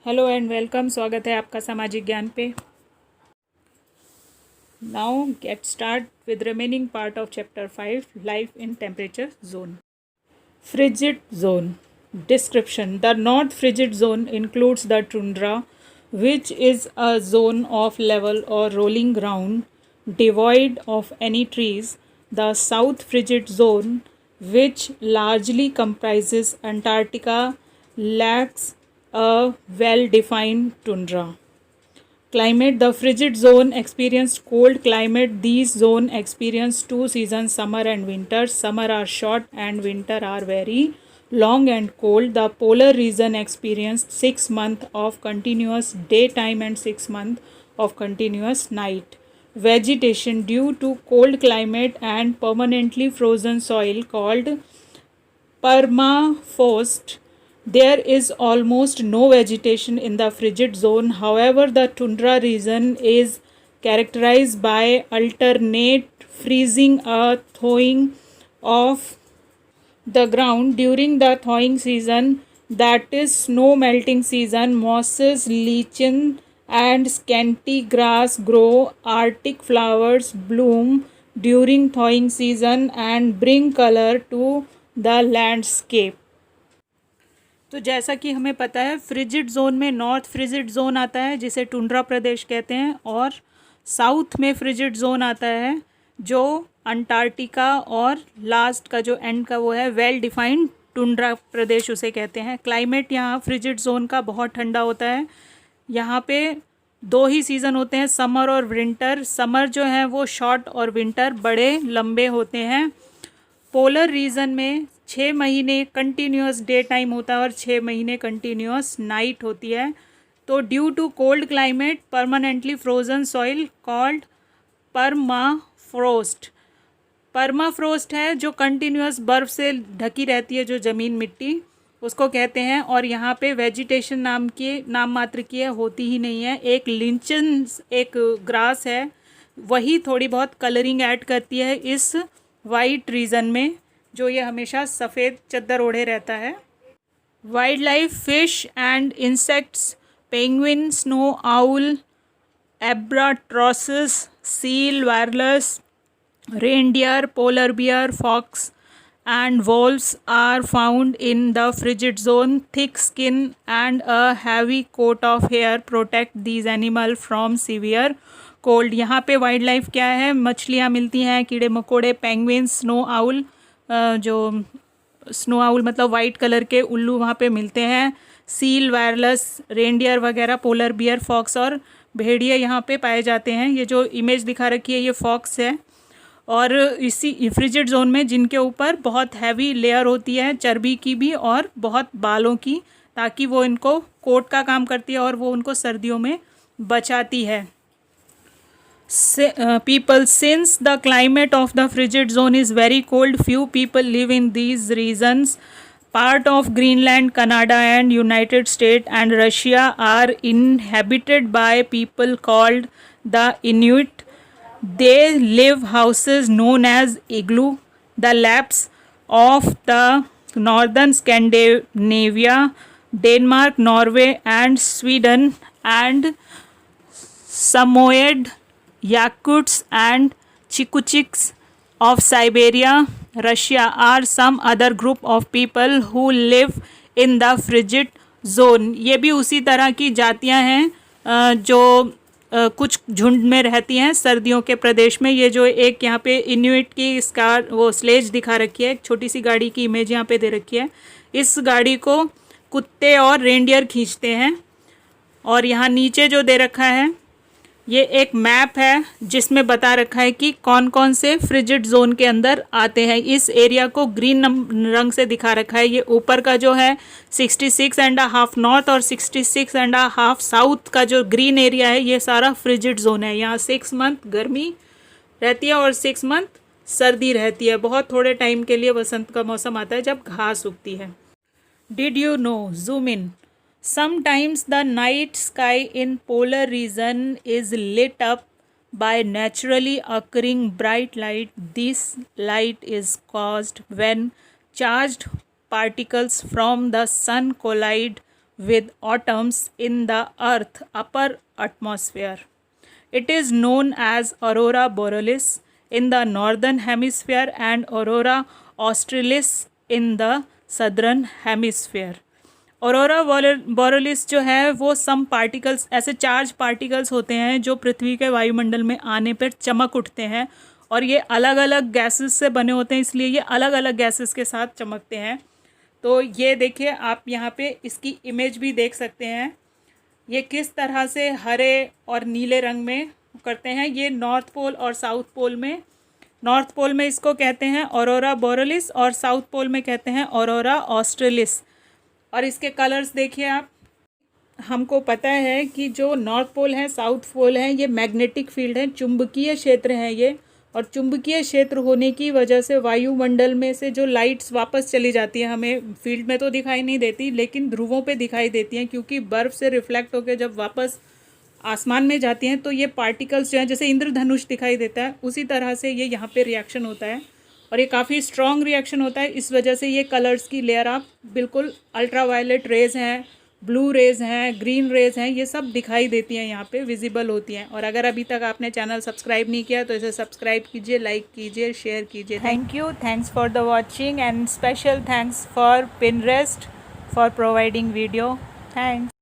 Hello and welcome. स्वागत है आपका सामाजिक ज्ञान पे। Now get start with remaining part of chapter 5 life in temperature zone. Frigid zone. Description. The North Frigid Zone includes the tundra, which is a zone of level or rolling ground devoid of any trees. The South Frigid Zone, which largely comprises Antarctica, lacks a well-defined tundra. Climate. The frigid zone experienced cold climate. These zones experience two seasons, summer and winter. Summer are short and winter are very long and cold. The polar region experienced 6 months of continuous daytime and 6 months of continuous night. Vegetation. Due to cold climate and permanently frozen soil called permafrost, there is almost no vegetation in the frigid zone. However, the tundra region is characterized by alternate freezing or thawing of the ground. During the thawing season, that is snow melting season, mosses, lichen and scanty grass grow. Arctic flowers bloom during thawing season and bring color to the landscape. तो जैसा कि हमें पता है, frigid zone में north frigid zone आता है जिसे टुंड्रा प्रदेश कहते हैं, और साउथ में फ्रिजिड जोन आता है जो अंटार्कटिका और लास्ट का जो एंड का वो है वेल डिफाइंड टुंड्रा प्रदेश उसे कहते हैं। क्लाइमेट यहाँ फ्रिजिड जोन का बहुत ठंडा होता है। यहाँ पे दो ही सीज़न होते हैं, समर और विंटर। समर जो है वो शॉर्ट और विंटर बड़े लंबे होते हैं। पोलर रीजन में 6 महीने कंटिन्यूस डे टाइम होता है और 6 महीने कंटिन्यूस नाइट होती है। तो due to cold climate permanently frozen soil called permafrost. Permafrost है जो कंटिन्यूस बर्फ़ से ढकी रहती है, जो ज़मीन मिट्टी उसको कहते हैं। और यहाँ पे वेजिटेशन नाम मात्र की होती ही नहीं है। एक लिंचन एक ग्रास है, वही थोड़ी बहुत कलरिंग ऐड करती है इस वाइट रीजन में, जो ये हमेशा सफ़ेद चद्दर ओढ़े रहता है। Wild life fish and insects, penguin, snow owl, albatrosses, seal, walrus, reindeer, polar bear, fox and wolves are found in the frigid zone. Thick skin and a heavy coat of hair protect these animals from severe cold. यहाँ पे wild life क्या है? मछलियाँ मिलती हैं, कीड़े मकोड़े, penguin, snow owl, जो स्नो आउल मतलब वाइट कलर के उल्लू वहाँ पे मिलते हैं, सील, वायरलेस, रेनडियर वगैरह, पोलर बियर, फॉक्स और भेड़िए यहाँ पे पाए जाते हैं। ये जो इमेज दिखा रखी है ये फॉक्स है। और इसी फ्रिजिड जोन में जिनके ऊपर बहुत हैवी लेयर होती है चर्बी की भी और बहुत बालों की, ताकि वो इनको कोट का काम करती है और वो उनको सर्दियों में बचाती है। People, since the climate of the frigid zone is very cold, few people live in these regions. Part of Greenland, Canada and United States and Russia are inhabited by people called the Inuit. They live houses known as igloo. The Lapps of the northern Scandinavia, Denmark, Norway and Sweden, and Samoyed, Yakuts and Chikuchiks of Siberia, Russia are some other group of people who live in the frigid zone. ये भी उसी तरह की जातियां हैं जो कुछ झुंड में रहती हैं सर्दियों के प्रदेश में। ये जो एक यहाँ पे इन्यूट की स्कार वो स्लेज दिखा रखी है, एक छोटी सी गाड़ी की इमेज यहाँ पे दे रखी है। इस गाड़ी को कुत्ते और रेनडियर खींचते हैं। और यहाँ नीचे जो दे रखा है ये एक मैप है जिसमें बता रखा है कि कौन कौन से फ्रिजिड जोन के अंदर आते हैं। इस एरिया को ग्रीन रंग से दिखा रखा है। ये ऊपर का जो है 66.5 नॉर्थ और 66.5 साउथ का जो ग्रीन एरिया है ये सारा फ्रिजिड जोन है। यहाँ 6 मंथ गर्मी रहती है और 6 मंथ सर्दी रहती है। बहुत थोड़े टाइम के लिए वसंत का मौसम आता है जब घास उगती है। Did you know? Zoom in. Sometimes the night sky in polar region is lit up by naturally occurring bright light. This light is caused when charged particles from the sun collide with atoms in the earth upper atmosphere. It is known as aurora borealis in the northern hemisphere and aurora australis in the southern hemisphere. Aurora borealis जो है वो some particles, ऐसे charge particles होते हैं जो पृथ्वी के वायुमंडल में आने पर चमक उठते हैं, और ये अलग अलग गैसेस से बने होते हैं, इसलिए ये अलग अलग गैसेस के साथ चमकते हैं। तो ये देखिए, आप यहाँ पे इसकी इमेज भी देख सकते हैं, ये किस तरह से हरे और नीले रंग में करते हैं। ये नॉर्थ पोल और साउथ पोल में, नॉर्थ पोल में इसको कहते हैं ऑरोरा बोरेलिस और साउथ पोल में कहते हैं ऑरोरा ऑस्ट्रेलिस। और इसके कलर्स देखिए आप, हमको पता है कि जो नॉर्थ पोल है, साउथ पोल है, ये मैग्नेटिक फील्ड है, चुंबकीय क्षेत्र है ये, और चुंबकीय क्षेत्र होने की वजह से वायुमंडल में से जो लाइट्स वापस चली जाती है, हमें फील्ड में तो दिखाई नहीं देती लेकिन ध्रुवों पे दिखाई देती हैं, क्योंकि बर्फ़ से रिफ्लेक्ट होकर जब वापस आसमान में जाती हैं तो ये पार्टिकल्स जो हैं, जैसे इंद्रधनुष दिखाई देता है, उसी तरह से ये यहाँ पे रिएक्शन होता है, और ये काफ़ी स्ट्रॉन्ग रिएक्शन होता है। इस वजह से ये कलर्स की लेयर आप बिल्कुल अल्ट्रावायलेट रेज़ हैं, ब्लू रेज़ हैं, ग्रीन रेज़ हैं, ये सब दिखाई देती हैं, यहाँ पे विजिबल होती हैं। और अगर अभी तक आपने चैनल सब्सक्राइब नहीं किया तो इसे सब्सक्राइब कीजिए, लाइक कीजिए, शेयर कीजिए। Thank you, thanks for the watching and special thanks for Pinterest for providing video. Thanks.